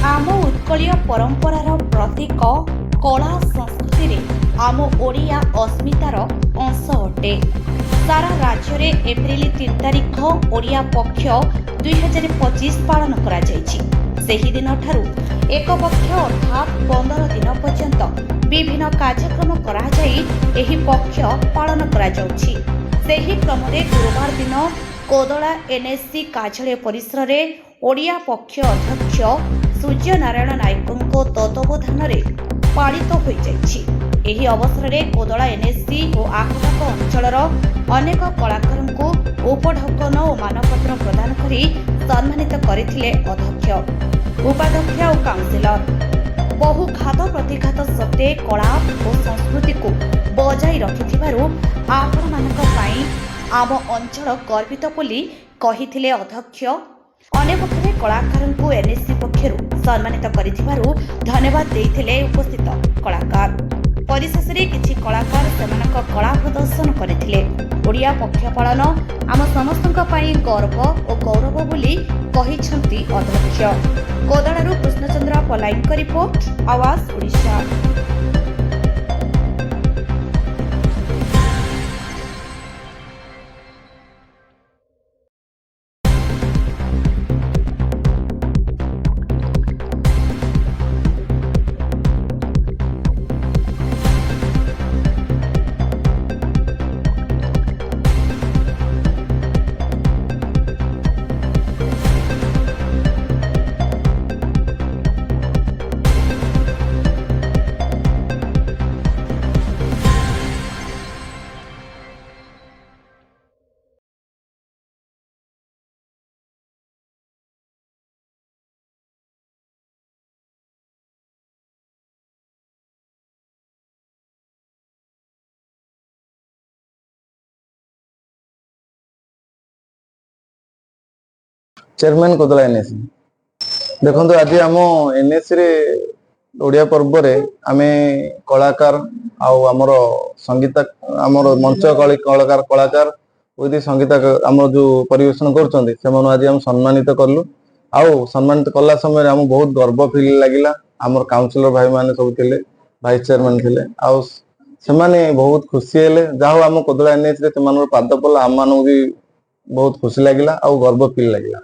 आम उत्कलीय परंपरार प्रतीक कला संस्कृति आम ओडिया अस्मितार अंश अटे। सारा राज्य में एप्रिल 3 तारिख ओडिया पक्ष 2025 पालन करा जायछि। सेही दिन ठारू एक पक्ष अर्थात 15 दिन पर्यंत विभिन्न कार्यक्रम करा जाई एही पक्ष पालन करा जाउछि। सेही क्रमरे गुरुवार दिन कोदला एनएससी कार्यालय परिसर में ओडिया पक्ष अध्यक्ष सूर्य नारायण नायकों तत्वावधान पालित हो जाइछि। एही अवसर में कोदला एनएससी और आखपाख अंचलर अनेक कलाकार को उपढौकन और मानपत्र प्रदान करी सम्मानित करथिले अध्यक्ष, उपाध्यक्ष और काउंसिलर। बहु घात प्रतिघात सत्वे कला और संस्कृति को बजाई रखिथिबारु आपण मानक पई आम अंचल गर्वित बोली कहिथिले अध्यक्ष। अन्य पक्षरे कलाकार को एनएससी पक्षरु सम्मानित करिथिबारु धन्यवाद देइथिले उपस्थित कलाकार। परिशेष रे किछि कलाकार सेमानक कला प्रदर्शन करिथिले। ओडिया पक्ष पालन आम समस्तक पई गर्व और गौरव बोली कहिछंती अध्यक्ष। कोदलारू कृष्णचंद्र पलाईंक रिपोर्ट, आवाज ओडिशा। चेयरमैन कोदला एनएससी देखो आज आम एनएससी रे ओडिया पर्व रे आमे कलाकार आमर संगीत आमर मंच कलाकार कलाकार विद संगीत आम जो परिवेशन कर आज हम सम्मानित कलु। आउ सम्मानित कला समय आम बहुत गर्व फील लगिला। आमर काउंसिलर भाई माने सब थिले, वाइस चेयरमैन थिले, आउ सेमाने बहुत खुशी हेले। जाहो आम कोदला एनएससी रे सेमानर पाद पला आम मानू भी बहुत खुशी लगिला आउ गर्व फील लगिला।